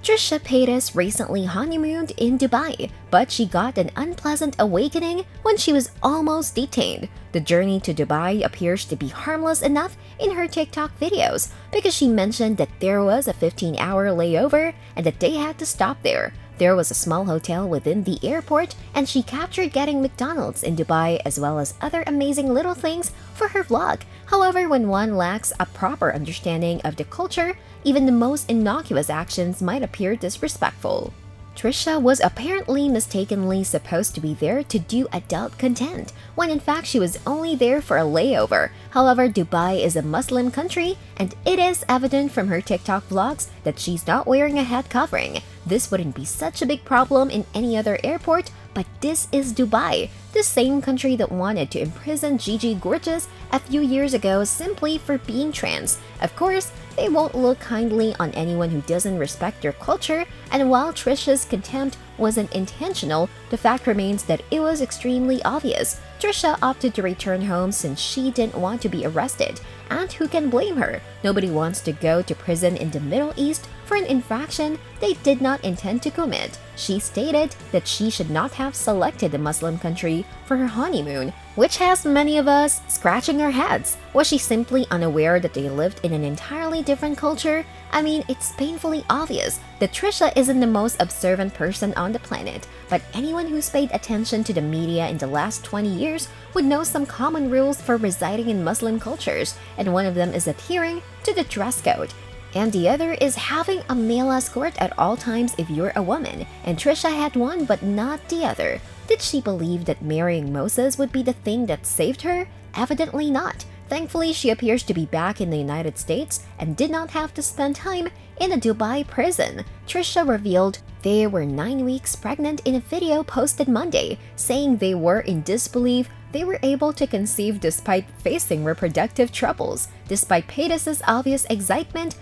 Trisha Paytas recently honeymooned in Dubai, but she got an unpleasant awakening when she was almost detained. The journey to Dubai appears to be harmless enough in her TikTok videos because she mentioned that there was a 15-hour layover and that they had to stop there. There was a small hotel within the airport, and she captured getting McDonald's in Dubai as well as other amazing little things for her vlog. However, when one lacks a proper understanding of the culture, even the most innocuous actions might appear disrespectful. Trisha was apparently mistakenly supposed to be there to do adult content, when in fact she was only there for a layover. However, Dubai is a Muslim country, and it is evident from her TikTok vlogs that she's not wearing a head covering. This wouldn't be such a big problem in any other airport, but this is Dubai, the same country that wanted to imprison Gigi Gorgeous a few years ago simply for being trans. Of course, they won't look kindly on anyone who doesn't respect their culture, and while Trisha's contempt wasn't intentional, the fact remains that it was extremely obvious. Trisha opted to return home since she didn't want to be arrested, and who can blame her? Nobody wants to go to prison in the Middle East for an infraction they did not intend to commit. She stated that she should not have selected a Muslim country for her honeymoon, which has many of us scratching our heads. Was she simply unaware that they lived in an entirely different culture? I mean, it's painfully obvious that Trisha isn't the most observant person on the planet, but anyone who's paid attention to the media in the last 20 years would know some common rules for residing in Muslim cultures, and one of them is adhering to the dress code. And the other is having a male escort at all times if you're a woman, and Trisha had one but not the other. Did she believe that marrying Moses would be the thing that saved her? Evidently not. Thankfully, she appears to be back in the United States and did not have to spend time in a Dubai prison. Trisha revealed they were 9 weeks pregnant in a video posted Monday, saying they were in disbelief they were able to conceive despite facing reproductive troubles. Despite Paytas' obvious excitement,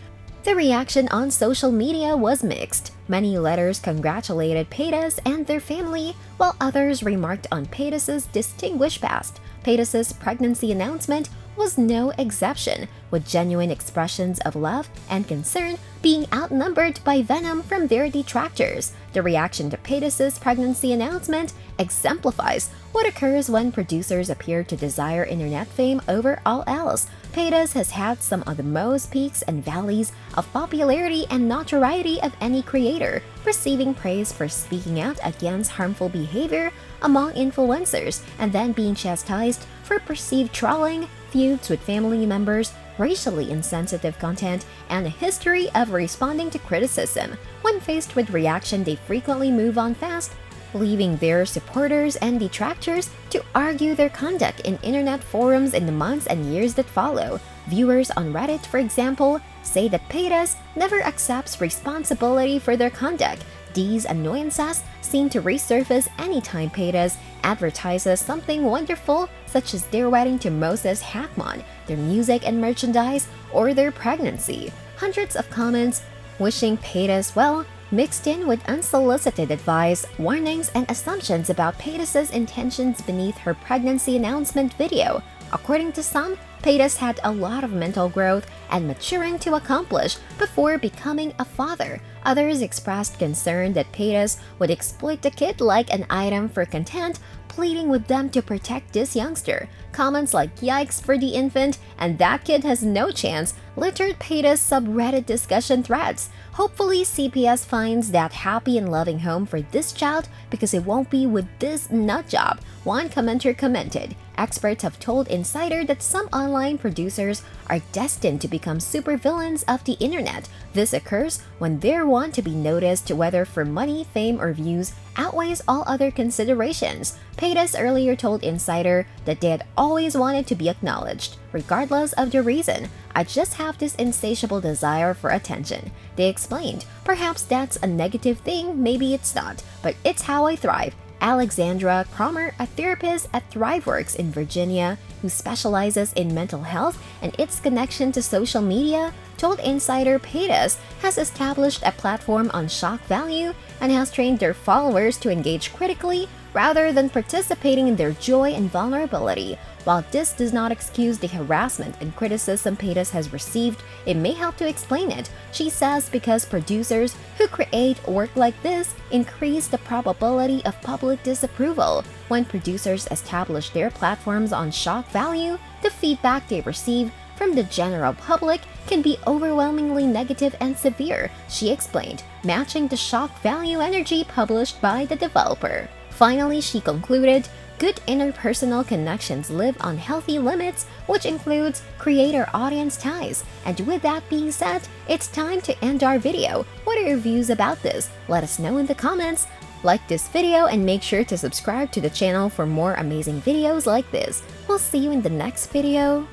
the reaction on social media was mixed. Many letters congratulated Paytas and their family, while others remarked on Paytas' distinguished past. Paytas' pregnancy announcement was no exception, with genuine expressions of love and concern being outnumbered by venom from their detractors. The reaction to Paytas' pregnancy announcement exemplifies what occurs when producers appear to desire internet fame over all else. Paytas has had some of the most peaks and valleys of popularity and notoriety of any creator, receiving praise for speaking out against harmful behavior among influencers and then being chastised for perceived trolling, feuds with family members, racially insensitive content, and a history of responding to criticism. When faced with reaction, they frequently move on fast, leaving their supporters and detractors to argue their conduct in internet forums in the months and years that follow. Viewers on Reddit, for example, say that Paytas never accepts responsibility for their conduct. These annoyances seem to resurface anytime Paytas advertises something wonderful, such as their wedding to Moses Hacmon, their music and merchandise, or their pregnancy. Hundreds of comments wishing Paytas well, mixed in with unsolicited advice, warnings, and assumptions about Paytas' intentions beneath her pregnancy announcement video. According to some, Paytas had a lot of mental growth and maturing to accomplish before becoming a father. Others expressed concern that Paytas would exploit the kid like an item for content, pleading with them to protect this youngster. Comments like "yikes for the infant" and "that kid has no chance" littered Paytas' subreddit discussion threads. Hopefully, CPS finds that happy and loving home for this child because it won't be with this nut job. One commenter commented, "Experts have told Insider that some online producers are destined to become supervillains of the internet. This occurs when their want to be noticed, whether for money, fame, or views, outweighs all other considerations." Paytas earlier told Insider that they had always wanted to be acknowledged, regardless of the reason. "I just have this insatiable desire for attention," they explained. Perhaps that's a negative thing, maybe it's not, but it's how I thrive. Alexandra Cromer, a therapist at ThriveWorks in Virginia who specializes in mental health and its connection to social media, told Insider Paytas has established a platform on shock value and has trained their followers to engage critically rather than participating in their joy and vulnerability. While this does not excuse the harassment and criticism Paytas has received, it may help to explain it. She says because producers who create work like this increase the probability of public disapproval. When producers establish their platforms on shock value, the feedback they receive from the general public can be overwhelmingly negative and severe, she explained, matching the shock value energy published by the developer. Finally, she concluded, good interpersonal connections live on healthy limits, which includes creator-audience ties. And with that being said, it's time to end our video. What are your views about this? Let us know in the comments. Like this video and make sure to subscribe to the channel for more amazing videos like this. We'll see you in the next video.